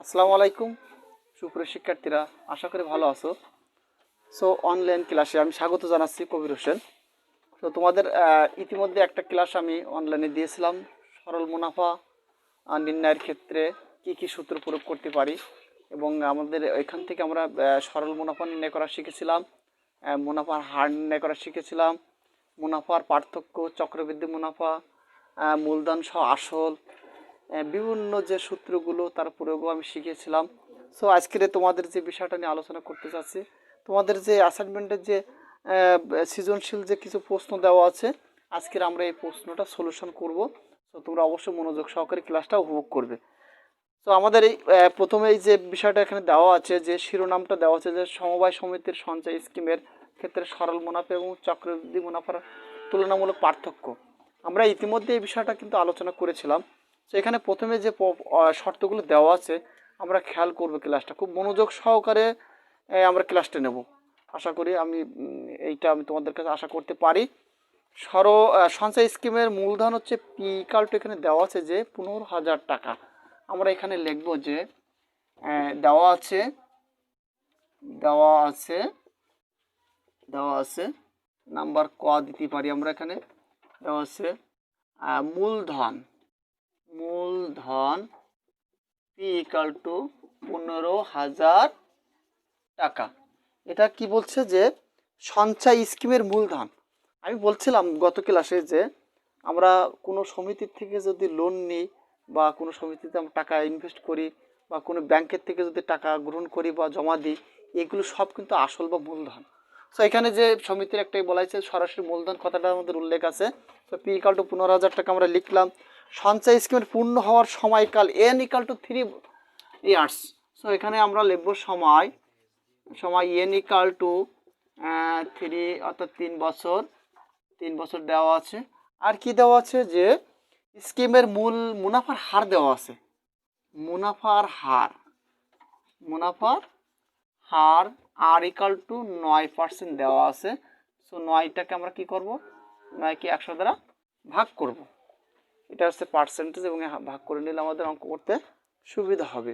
আসসালামু আলাইকুম সুপ্রিয় শিক্ষার্থীরা, আশা করি ভালো আছো। সো অনলাইন ক্লাসে আমি স্বাগত জানাচ্ছি, কবির হোসেন। তো তোমাদের ইতিমধ্যে একটা ক্লাস আমি অনলাইনে দিয়েছিলাম, সরল মুনাফা নির্ণয়ের ক্ষেত্রে কি কি সূত্র প্রয়োগ করতে পারি, এবং আমাদের এখান থেকে আমরা সরল মুনাফা নির্ণয় করা শিখেছিলাম, মুনাফার হার নির্ণয় করা শিখেছিলাম, মুনাফার পার্থক্য, চক্রবৃদ্ধি মুনাফা, মূলধন সহ আসল, বিভিন্ন যে সূত্রগুলো তার প্রয়োগও আমি শিখিয়েছিলাম। সো আজকের তোমাদের যে বিষয়টা নিয়ে আলোচনা করতে চাচ্ছি, তোমাদের যে অ্যাসাইনমেন্টের যে সৃজনশীল যে কিছু প্রশ্ন দেওয়া আছে, আজকের আমরা এই প্রশ্নটা সলিউশন করব। তো তোমরা অবশ্যই মনোযোগ সহকারে ক্লাসটা উপভোগ করবে। তো আমাদের এই প্রথমে এই যে বিষয়টা এখানে দেওয়া আছে, যে শিরোনামটা দেওয়া আছে যে সমবায় সমিতির সঞ্চয় স্কিমের ক্ষেত্রে সরল মুনাফা এবং চক্রবৃদ্ধি মুনাফার তুলনামূলক পার্থক্য। আমরা ইতিমধ্যে এই বিষয়টা কিন্তু আলোচনা করেছিলাম। তো এখানে প্রথমে যে শর্তগুলো দেওয়া আছে আমরা খেয়াল করব, ক্লাসটা খুব মনোযোগ সহকারে আমরা ক্লাসটা নেব। আশা করি এইটা আমি তোমাদের কাছে আশা করতে পারি। সঞ্চয় স্কিমের মূলধন হচ্ছে পি ইকাল টু, এখানে দেওয়া আছে যে 15,000 টাকা। আমরা এখানে লিখব যে দেওয়া আছে দেওয়া আছে দেওয়া আছে নাম্বার ক দিতে পারি আমরা। এখানে দেওয়া আছে মূলধন পি ইকাল টু 15,000 টাকা। এটা কি বলছে যে সঞ্চয় স্কিমের মূলধন। আমি বলছিলাম গত ক্লাসে যে আমরা কোনো সমিতির থেকে যদি লোন নিই বা কোনো সমিতিতে আমরা টাকা ইনভেস্ট করি বা কোনো ব্যাংকের থেকে যদি টাকা গ্রহণ করি বা জমা দিই, এগুলো সব কিন্তু আসল বা মূলধন। সো এখানে যে সমিতির একটাই বলা হয়েছে সরাসরি মূলধন কথাটা আমাদের উল্লেখ আছে। তো পি ইকাল টু 15,000 টাকা আমরা লিখলাম। সঞ্চয় স্কিমের পূর্ণ হওয়ার সময়কাল N equal to 3 years. So এখানে আমরা লিখব সময় এন ইকাল টু 3, অর্থাৎ 3 বছর দেওয়া আছে। আর কি দেওয়া আছে যে স্কিমের মূল মুনাফার হার দেওয়া আছে। মুনাফার হার আর ইকাল টু 9% দেওয়া আছে। সো 9টাকে আমরা কি করব, 9কে 100 দ্বারা ভাগ করব। এটা হচ্ছে পার্সেন্টেজ, এবং ভাগ করে নিলে আমাদের অঙ্ক করতে সুবিধা হবে।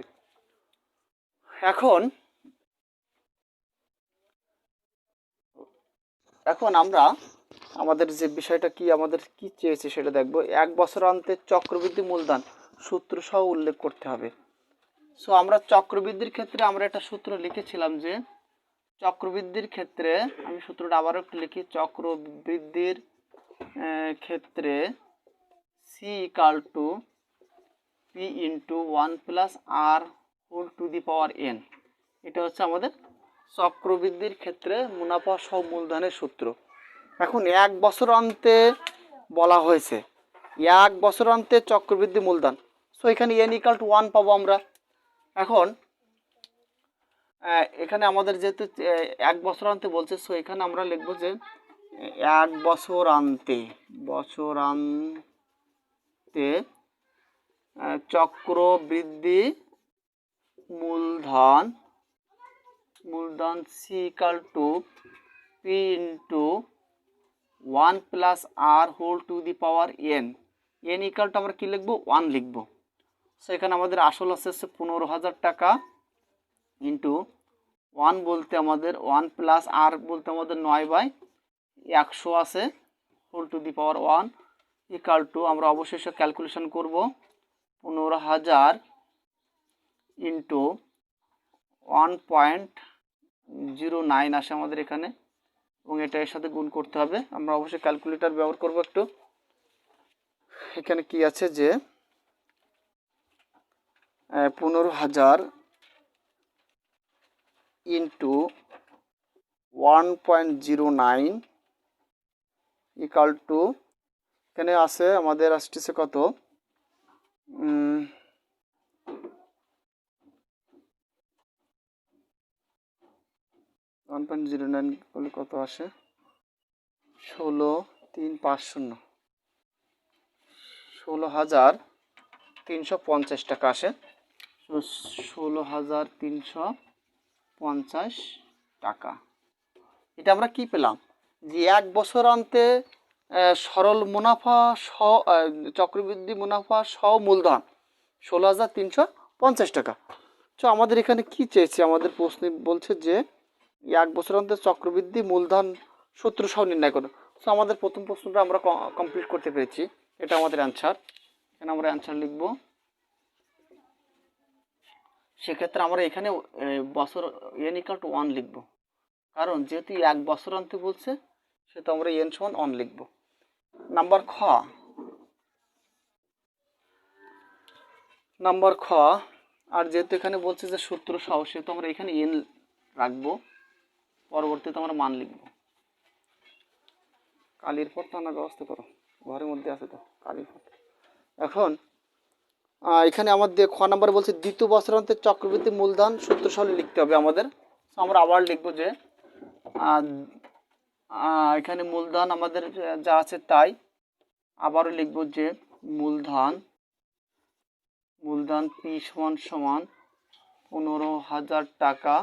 এখন আমরা আমাদের যে বিষয়টা কি আমাদের কি চেয়েছে সেটা দেখব। 1 বছর অন্তে চক্রবৃদ্ধি মূলধন সূত্র সহ উল্লেখ করতে হবে। সো আমরা চক্রবৃদ্ধির ক্ষেত্রে আমরা একটা সূত্র লিখেছিলাম যে চক্রবৃদ্ধির ক্ষেত্রে, আমি সূত্রটা আবারও একটু লিখি, চক্রবৃদ্ধির ক্ষেত্রে C equal to P into 1+r⁴n। এটা হচ্ছে আমাদের চক্রবৃদ্ধির ক্ষেত্রে মুনাফা সহ মূলধনের সূত্র। এখন 1 বছর অন্তে বলা হয়েছে, 1 বছর অন্তে চক্রবৃদ্ধি মূলধন। সো এখানে n ইকাল টু 1 পাবো আমরা। এখন এখানে আমাদের যেহেতু 1 বছর অন্তে বলছে, সো এখানে আমরা লিখবো যে 1 বছর অন্তে চক্রবৃদ্ধি মূলধন C equal to P into 1+r⁴n। n equal to আমরা কি লিখবো, 1 লিখবো। সো এখানে আমাদের আসল আছে 15,000 টাকা ইন্টু 1 বলতে আমাদের 1+r বলতে আমাদের 9/100 আছে, ⁴ ইকাল টু আমরা অবশেষে ক্যালকুলেশন করব 15,000 ইন্টু 1.09 আসে আমাদের এখানে, এবং এটা এর সাথে গুণ করতে হবে। আমরা অবশ্যই ক্যালকুলেটর ব্যবহার করব একটু। এখানে কি আছে যে 15,000 ইন্টু 1.09 ইকাল টু, এখানে আছে আমাদের আসতেছে কত, 1.09 করলে কত আসে, 16,350 16,350 টাকা আসে। 16,350 টাকা। এটা আমরা কি পেলাম যে 1 বছর অন্তে সরল মুনাফা চক্রবৃদ্ধি মুনাফা সহ মূলধন 16,350 টাকা। তো আমাদের এখানে কি চেয়েছে, আমাদের প্রশ্নে বলছে যে 1 বছর অন্তর চক্রবৃদ্ধি মূলধন সূত্র সহ নির্ণয় করো। সো আমাদের প্রথম প্রশ্নটা আমরা কমপ্লিট করতে পেরেছি, এটা আমাদের অ্যান্সার। এখানে আমরা অ্যান্সার লিখব। সেক্ষেত্রে আমরা এখানে বছর n = 1 লিখব, কারণ যেহেতু 1 বছর অন্তে বলছে সেহেতু আমরা n = 1 লিখব। নাম্বার খ, আর যেহেতু এখানে বলছে যে সূত্র সহ, সেহেতু আমরা এখানে n রাখবো, পরবর্তীতে আমরা মান লিখব। কালির পর টানার ব্যবস্থা করো, ঘরের মধ্যে আছে তো কালির পর। এখন এখানে আমাদের খ নাম্বার বলছে দ্বিতীয় বছরান্তে চক্রবৃদ্ধি মূলধন সূত্র সহ লিখতে হবে আমাদের। তো আমরা আবার লিখব যে এখানে মূলধন আমাদের যা আছে তাই, আবারও লিখব যে মূলধন P সমান 15,000 টাকা।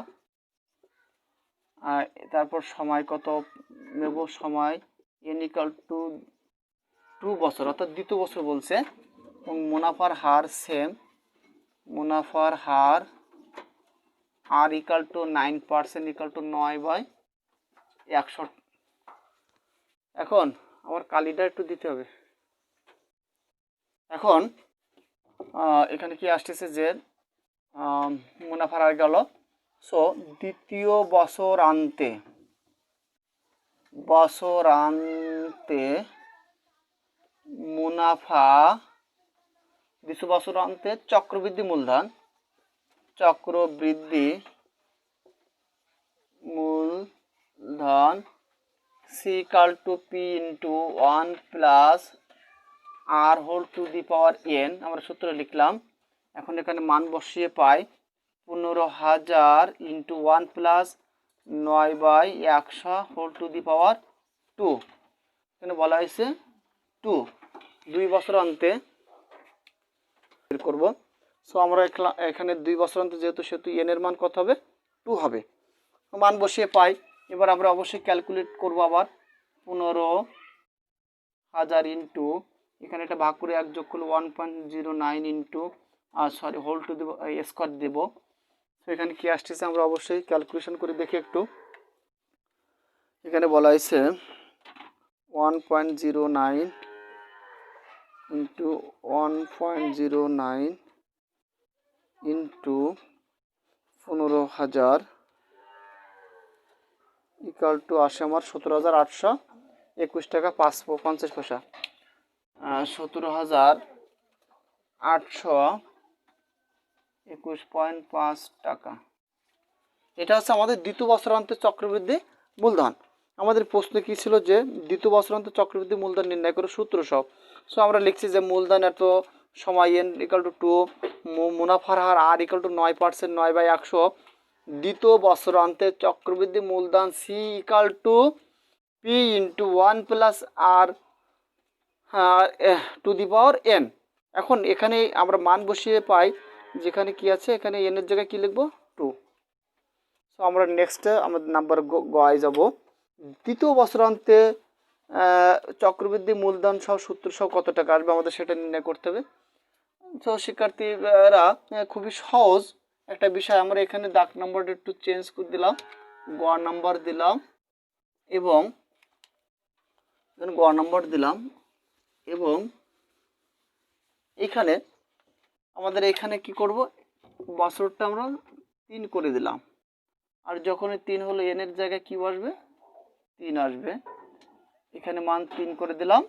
তারপর সময় কত নেব, সময় n = 2 বছর, অর্থাৎ দ্বিতীয় বছর বলছে। এবং মুনাফার হার সেম, মুনাফার হার r = 9% = 9/100। এখন আমার কালিটা একটু দিতে হবে। এখন এখানে কি আসতেছে যে মুনাফার হার গেল। সো দ্বিতীয় বছরান্তে মুনাফা, দ্বিতীয় বছরান্তে চক্রবৃদ্ধি মূলধন C = P × 1 + r whole to the power n, আমরা সূত্র লিখলাম। এখন এখানে মান বসিয়ে পাই 15,000 × 1 + 9/100 হোল টু দি পাওয়ার 2। এখানে বলা হয়েছে 2 বছর অন্তে বের করব। সো আমরা এখানে 2 বছর অন্তে যেহেতু সেহেতু n এর মান কত হবে, 2 হবে। মান বসিয়ে পাই। এবার আমরা অবশ্যই ক্যালকুলেট করব আবার। 15,000 ইন্টু, এখানে এটা ভাগ করে 1 যোগ করলে 1.09 ইন্টু হোল টু দেব, স্কোয়ার দেব। তো এখানে কি আসতেছে আমরা অবশ্যই ক্যালকুলেশন করে দেখি একটু। এখানে বলা হয়েছে 1.09 ইন্টু 1.09 ইন্টু 15,000 = আসে আমার 17,821 টাকা 50 পয়সা। 17,821.5 টাকা। এটা হচ্ছে আমাদের দ্বিতীয় বছরান্তে চক্রবৃদ্ধি মূলধন। আমাদের প্রশ্ন কি ছিল যে দ্বিতীয় বছরান্তে চক্রবৃদ্ধি মূলধন নির্ণয় করে সূত্র সহ। সো আমরা লিখছি যে মূলধন এত, সময় n = 2, মুনাফার হার r = 9%, 9/100। দ্বিতীয় বছরান্তে চক্রবৃদ্ধি মূলধন C = P × 1 + r two the power n। এখন এখানে আমরা মান বসিয়ে পাই, যেখানে কি আছে, এখানে n এর জায়গায় কি লিখব, 2। সো আমরা নেক্সটে আমাদের নাম্বার গয়ে যাব। দ্বিতীয় বছরান্তে চক্রবৃদ্ধি মূলধন সহ সূত্র সহ কত টাকা আসবে, আমাদের সেটা নির্ণয় করতে হবে। তো শিক্ষার্থীরা খুবই সহজ একটা বিষয়। আমরা এখানে দাগ নাম্বারটা একটু চেঞ্জ করে দিলাম, গ নাম্বার দিলাম, এবং এখানে আমাদের এখানে কি করব, বছরটা আমরা 3 করে দিলাম। আর যখনই 3 হলো n এর জায়গায় কি আসবে, 3 আসবে। এখানে মান 3 করে দিলাম,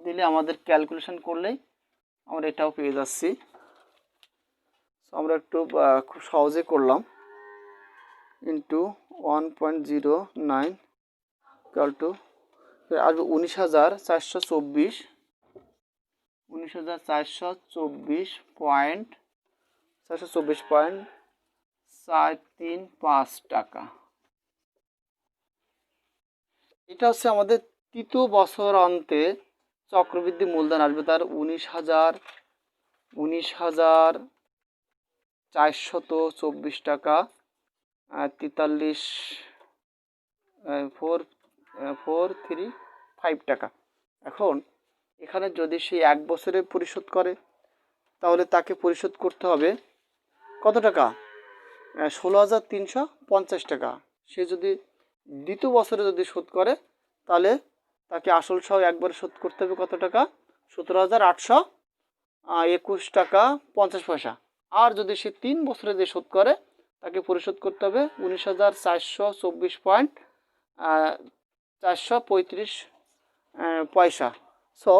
দিলে আমাদের ক্যালকুলেশন করলেই আমরা এটাও পেয়ে যাচ্ছি। আমরা একটু খুব সহজে করলাম। ইন্টু 1.09 = আসবে 19,424.435 টাকা। এটা হচ্ছে আমাদের তৃতীয় বছর অন্তে চক্রবৃদ্ধি মূলধন আসবে তার 19,424 টাকা 43,435 টাকা। এখন এখানে যদি সে 1 বছরে পরিশোধ করে, তাহলে তাকে পরিশোধ করতে হবে কত টাকা, 16,350 টাকা। সে যদি দ্বিতীয় বছরে যদি শোধ করে তাহলে তাকে আসল সহ একবারে শোধ করতে হবে কত টাকা? 17,821 টাকা 50 পয়সা। আর যদি সে 3 বছরে যে শোধ করে তাকে পরিশোধ করতে হবে 19,424.435 পয়সা। সো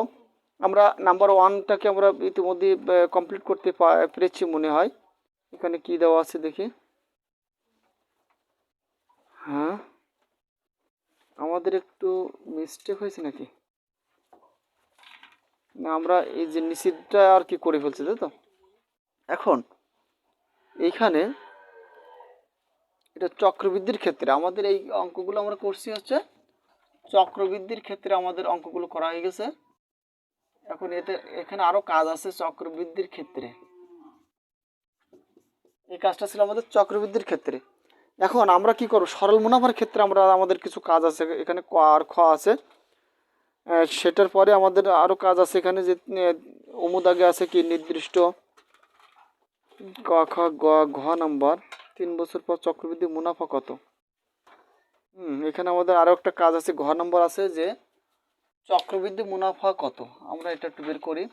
আমরা নাম্বার 1টাকে আমরা ইতিমধ্যে কমপ্লিট করতে পেরেছি মনে হয়। এখানে কি দেওয়া আছে দেখি। হ্যাঁ, আমাদের একটু মিস্টেক হয়েছে নাকি? না, আমরা এই যে নিচেরটা আর কি করে ফেলছি, তাই তো। এখন এইখানে এটা চক্রবৃদ্ধির ক্ষেত্রে আমাদের এই অঙ্কগুলো আমরা করছি হচ্ছে চক্রবৃদ্ধির ক্ষেত্রে আমাদের অঙ্কগুলো করা হয়ে গেছে। এখন এখানে আরো কাজ আছে চক্রবৃদ্ধির ক্ষেত্রে। এই কাজটা ছিল আমাদের চক্রবৃদ্ধির ক্ষেত্রে। এখন আমরা কি করব? সরল মুনাফার ক্ষেত্রে আমাদের কিছু কাজ আছে। এখানে ক আর খ আছে, সেটার পরে আমাদের আরো কাজ আছে এখানে যে আগে আছে কি নির্দিষ্ট ক খ গ ঘ নাম্বার 3 বছর পর চক্রবৃদ্ধি মুনাফা কত। এখানে আমাদের আরো একটা কাজ আছে, ঘ নম্বর আছে যে চক্রবৃদ্ধি মুনাফা কত। আমরা এটা একটু বের করি।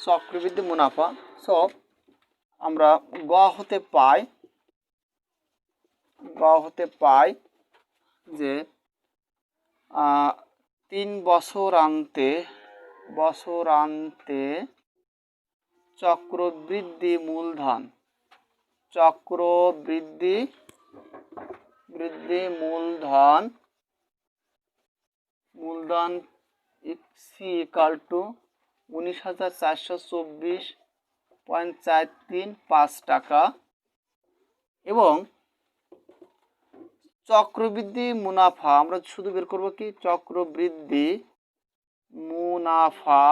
চক্রবৃদ্ধি মুনাফা সব আমরা গ হতে পাই যে 3 বছরান্তে চক্রবৃদ্ধি মূলধন সি ইকাল টু 19,424.435 টাকা এবং চক্রবৃদ্ধি মুনাফা আমরা শুধু বের করব কি চক্রবৃদ্ধি মুনাফা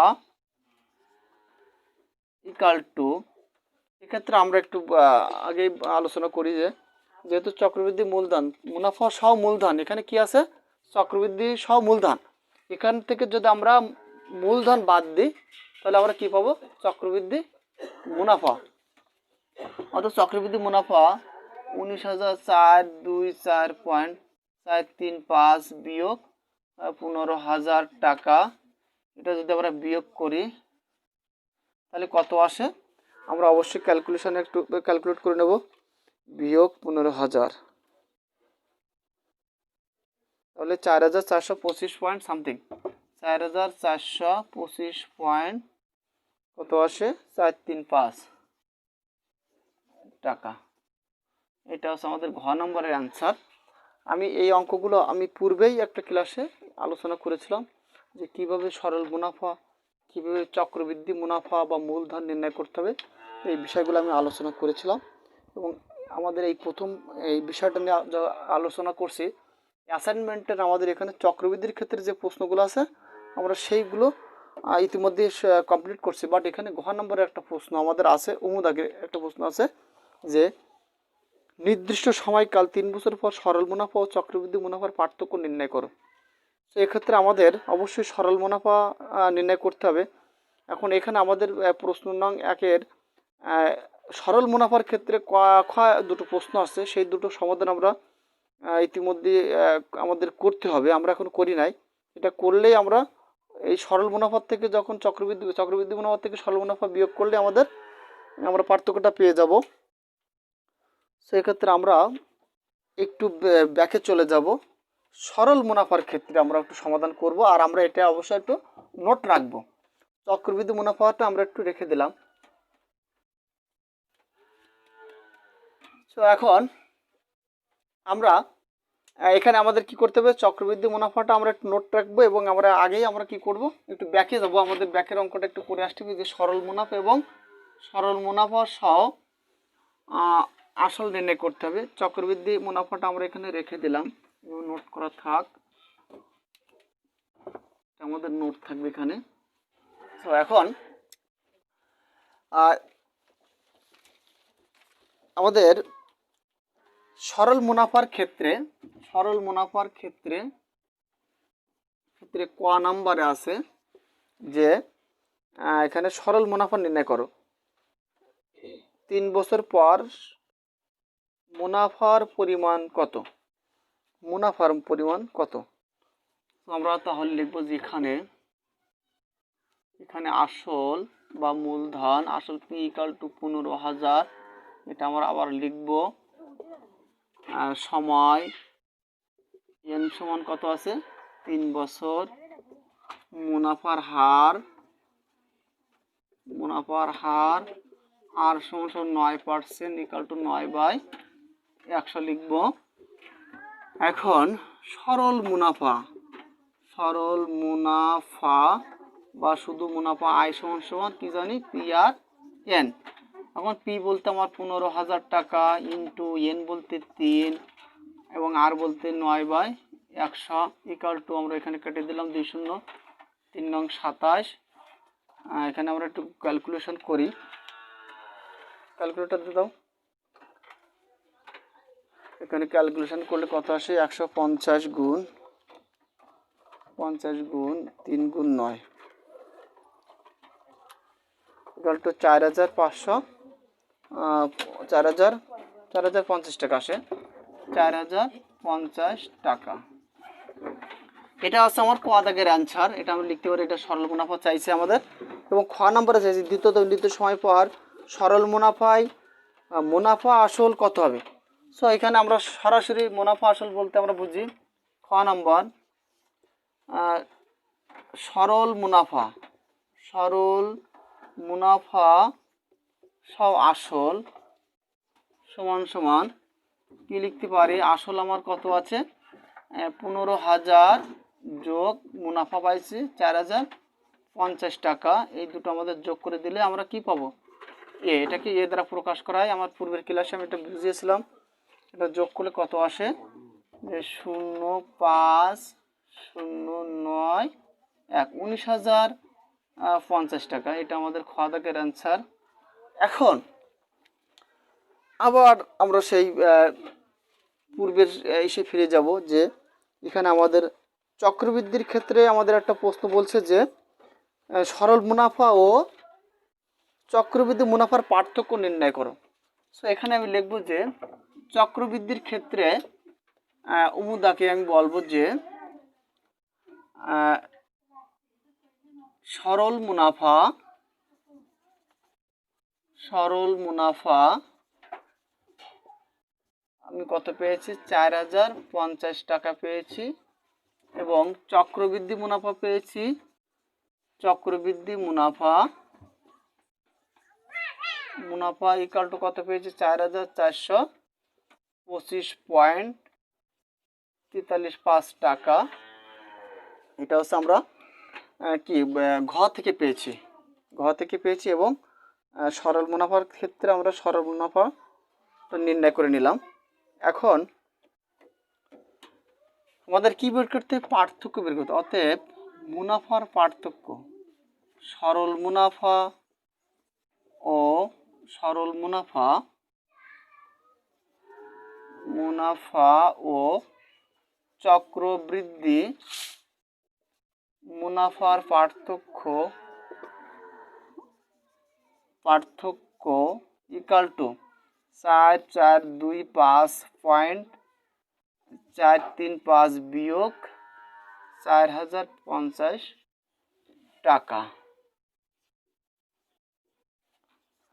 ইকাল টু, এক্ষেত্রে আমরা একটু আগে আলোচনা করি যে যেহেতু চক্রবৃদ্ধি মূলধন মুনাফা সহ মূলধন, এখানে কি আছে চক্রবৃদ্ধি সহ মূলধন, এখান থেকে যদি আমরা মূলধন বাদ দিই তাহলে আমরা কি পাবো? চক্রবৃদ্ধি মুনাফা। অর্থাৎ চক্রবৃদ্ধি মুনাফা 19,424.435 বিয়োগ 15,000 টাকা। এটা যদি আমরা বিয়োগ করি তাহলে কত আসে? আমরা অবশ্যই ক্যালকুলেশনে একটু ক্যালকুলেট করে নেব। বিয়োগ 15,000 তাহলে 4,425 পয়েন্ট সামথিং, 4,425 পয়েন্ট কত আসে? 435 টাকা। এটা হচ্ছে আমাদের ঘ নম্বরের অ্যান্সার। আমি এই অঙ্কগুলো আমি পূর্বেই একটা ক্লাসে আলোচনা করেছিলাম যে কিভাবে সরল মুনাফা, কিভাবে চক্রবৃদ্ধি মুনাফা বা মূলধন নির্ণয় করতে হবে, এই বিষয়গুলো আমি আলোচনা করেছিলাম। এবং আমাদের এই প্রথম এই বিষয়টা নিয়ে আলোচনা করছি। অ্যাসাইনমেন্টের আমাদের এখানে চক্রবৃদ্ধির ক্ষেত্রে যে প্রশ্নগুলো আছে আমরা সেইগুলো ইতিমধ্যে কমপ্লিট করছি। বাট এখানে ঘ নম্বরের একটা প্রশ্ন আমাদের আছে, আগের একটা প্রশ্ন আছে যে নির্দিষ্ট সময়কাল 3 বছর পর সরল মুনাফা ও চক্রবৃদ্ধি মুনাফার পার্থক্য নির্ণয় করো। তো এক্ষেত্রে আমাদের অবশ্যই সরল মুনাফা নির্ণয় করতে হবে। এখন এখানে আমাদের প্রশ্ন নং 1-এর সরল মুনাফার ক্ষেত্রে খ দুটো প্রশ্ন আছে, সেই দুটো সমাধান আমরা ইতিমধ্যে আমাদের করতে হবে। আমরা এখন করি নাই, এটা করলেই আমরা এই সরল মুনাফার থেকে যখন চক্রবৃদ্ধি মুনাফার থেকে সরল মুনাফা বিয়োগ করলে আমরা পার্থক্যটা পেয়ে যাব। সেক্ষেত্রে আমরা একটু ব্যাকে চলে যাব। সরল মুনাফার ক্ষেত্রে আমরা একটু সমাধান করব, আর আমরা এটা অবশ্যই একটু নোট রাখব। চক্রবৃদ্ধি মুনাফাটা আমরা একটু রেখে দিলাম। তো এখন আমরা এখানে আমাদের কি করতে হবে? চক্রবৃদ্ধি মুনাফাটা আমরা একটু নোট রাখবো এবং আমরা কি করব? একটু ব্যাকে যাব। আমাদের ব্যাকের অঙ্কটা একটু করে আসতে হবে যে সরল মুনাফা এবং সরল মুনাফা সহ আসল নির্ণয় করতে হবে। চক্রবৃদ্ধি মুনাফাটা আমরা এখানে রেখে দিলাম, নোট করা থাক, আমাদের নোট থাকবে এখানে। তো এখন আমাদের সরল মুনাফার ক্ষেত্রে ক নাম্বারে আছে যে এখানে সরল মুনাফা নির্ণয় করো। 3 বছর পর মুনাফার পরিমাণ কত? মুনাফার পরিমাণ কত? তো আমরা তাহলে লিখব যে এখানে আসল বা মূলধন, আসল পি ইকাল টু 15,000, এটা আমরা আবার লিখব। সময় এন সমান কত আছে? 3 বছর। মুনাফার হার আর সমান 9% ইকাল টু 9/100 লিখব। এখন সরল মুনাফা বা শুধু মুনাফা আয় সমান কি জানি? P R N. এখন পি বলতে আমার 15,000 টাকা, ইন্টু এন বলতে 3 এবং আর বলতে 9/100 ইকাল টু, আমরা এখানে কেটে দিলাম 2 শূন্য, 3 নং 27। এখানে আমরা একটু ক্যালকুলেশন করি, ক্যালকুলেটর দিয়ে দাও। এখানে ক্যালকুলেশন করলে কত আসে? 150 গুণ 3 গুণ 9 ইকাল টু 4,50 টাকা আসে। 4,050 টাকা। এটা হচ্ছে আমার ক দাগের অ্যান্সার। এটা আমরা লিখতে পারি, এটা সরল মুনাফা চাইছে আমাদের, এবং খ নম্বরে চাইছে দ্বিতীয় সময় পর সরল মুনাফা আসল কত হবে। সো এখানে আমরা সরাসরি মুনাফা আসল বলতে আমরা বুঝি খ নম্বর, সরল মুনাফা সব আসল সমান কি লিখতে পারি? আসল আমার কত আছে? 15,000 যোগ মুনাফা পাইছি 4,050 টাকা। এই দুটো আমাদের যোগ করে দিলে আমরা কি পাবো? এটাকে দ্বারা প্রকাশ করা হয়। আমার পূর্বের ক্লাসে আমি এটা বুঝিয়েছিলাম। এটা যোগ করলে কত আসে? যে 0,509,1 19,050 টাকা। এটা আমাদের খ দাগের অ্যান্সার। এখন আবার আমরা সেই পূর্বের এসে ফিরে যাব, যে এখানে আমাদের চক্রবৃদ্ধির ক্ষেত্রে আমাদের একটা প্রশ্ন বলছে যে সরল মুনাফা ও চক্রবৃদ্ধি মুনাফার পার্থক্য নির্ণয় করো। সো এখানে আমি লিখব যে চক্রবৃদ্ধির ক্ষেত্রে উমুদাকে আমি বলবো যে সরল মুনাফা আমি কত পেয়েছি? 4,050 টাকা পেয়েছি, এবং চক্রবৃদ্ধি মুনাফা পেয়েছি, মুনাফা ইকাল টু কত পেয়েছি? 4,425.43 টাকা। এটা হচ্ছে আমরা কি ঘ থেকে পেয়েছি, এবং সরল মুনাফার ক্ষেত্রে আমরা সরল মুনাফা নির্ণয় করে নিলাম। এখন আমাদের কি বের করতে? পার্থক্য বের করতে। অতএব মুনাফার পার্থক্য, সরল মুনাফা ও চক্রবৃদ্ধি মুনাফার পার্থক্য ইকাল টু 4,425.435 বিয়োগ 4,050 টাকা।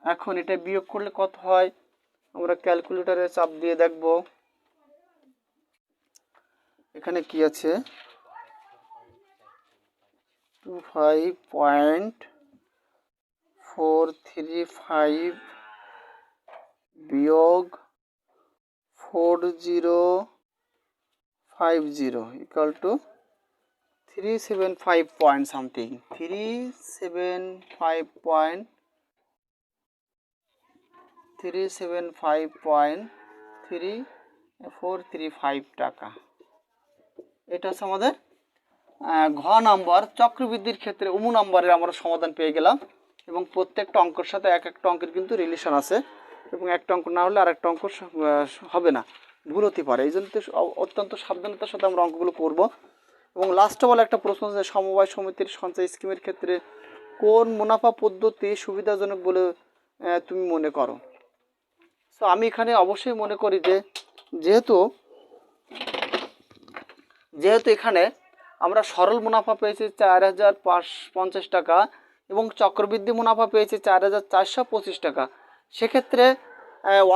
এখন এটা বিয়োগ করলে কত হয়? আমরা ক্যালকুলেটরে চাপ দিয়ে দেখব। এখানে কি আছে? 25.435 বিয়োগ 4050 ইকাল টু 375 পয়েন্ট সামথিং, 375.3435 টাকা। এটা হচ্ছে আমাদের ঘ নাম্বার। চক্রবৃদ্ধির ক্ষেত্রে উমু নাম্বারের আমরা সমাধান পেয়ে গেলাম, এবং প্রত্যেকটা অঙ্কের সাথে একটা অঙ্কের কিন্তু রিলেশন আছে, এবং একটা অঙ্ক না হলে আরেকটা অঙ্ক হবে না, ভুল হতে পারে। এই জন্য অত্যন্ত সাবধানতার সাথে আমরা অঙ্কগুলো করব। এবং লাস্টে বলে একটা প্রশ্ন আছে, সমবায় সমিতির সঞ্চয় স্কিমের ক্ষেত্রে কোন মুনাফা পদ্ধতি সুবিধাজনক বলে তুমি মনে করো? সো আমি এখানে অবশ্যই মনে করি যে যেহেতু যেহেতু এখানে আমরা সরল মুনাফা পেয়েছি 4,550 টাকা এবং চক্রবৃদ্ধি মুনাফা পেয়েছি 4,425 টাকা, সেক্ষেত্রে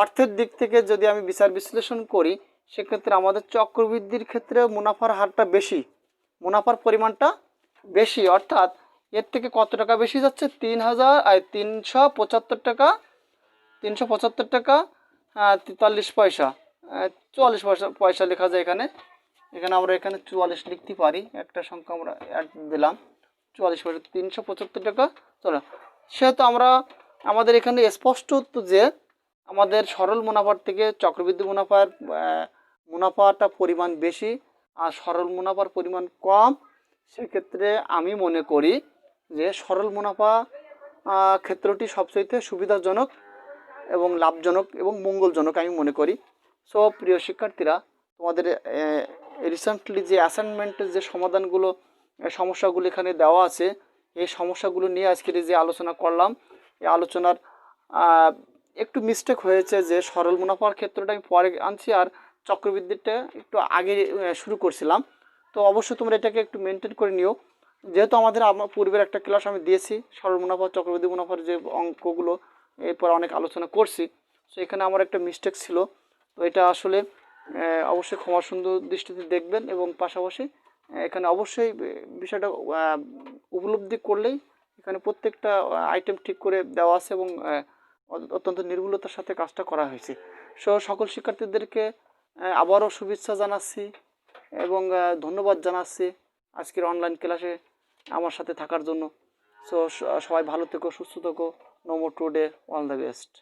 অর্থের দিক থেকে যদি আমি বিচার বিশ্লেষণ করি, সেক্ষেত্রে আমাদের চক্রবৃদ্ধির ক্ষেত্রে মুনাফার হারটা বেশি, মুনাফার পরিমাণটা বেশি, অর্থাৎ এর থেকে কত টাকা বেশি যাচ্ছে, 3,375 টাকা, 375 টাকা 43 পয়সা, 44 পয়সা পয়সা লেখা যায় এখানে। এখানে আমরা এখানে 44 লিখতে পারি, একটা সংখ্যা আমরা অ্যাড দিলাম, 44 পয়সা, 375 টাকা। চলো, সেহেতু আমরা আমাদের এখানে স্পষ্ট যে আমাদের সরল মুনাফার থেকে চক্রবৃদ্ধি মুনাফাটা পরিমাণ বেশি আর সরল মুনাফার পরিমাণ কম। সেক্ষেত্রে আমি মনে করি যে সরল মুনাফা ক্ষেত্রটি সবচেয়ে সুবিধাজনক এবং লাভজনক এবং মঙ্গলজনক আমি মনে করি। সো প্রিয় শিক্ষার্থীরা, তোমাদের রিসেন্টলি যে অ্যাসাইনমেন্টের যে সমাধানগুলো, সমস্যাগুলো এখানে দেওয়া আছে, এই সমস্যাগুলো নিয়ে আজকের যে আলোচনা করলাম, এই আলোচনার একটু মিস্টেক হয়েছে যে সরল মুনাফার ক্ষেত্রটা আমি পরে আনছি আর চক্রবৃদ্ধিটা একটু আগে শুরু করছিলাম। তো অবশ্যই তোমরা এটাকে একটু মেনটেন করে নিও, যেহেতু আমার পূর্বের একটা ক্লাস আমি দিয়েছি সরল মুনাফা চক্রবৃদ্ধি মুনাফার যে অঙ্কগুলো, এরপর অনেক আলোচনা করছি। সো এখানে আমার একটা মিস্টেক ছিল, তো এটা আসলে অবশ্যই ক্ষমা সুন্দর দৃষ্টিতে দেখবেন এবং পাশাপাশি এখানে অবশ্যই বিষয়টা উপলব্ধি করলেই এখানে প্রত্যেকটা আইটেম ঠিক করে দেওয়া আছে এবং অত্যন্ত নির্ভুলতার সাথে কাজটা করা হয়েছে। সো সকল শিক্ষার্থীদেরকে আবারও শুভেচ্ছা জানাচ্ছি এবং ধন্যবাদ জানাচ্ছি আজকের অনলাইন ক্লাসে আমার সাথে থাকার জন্য। সো সবাই ভালো থেকো, সুস্থ থেকো। No more today, all the best.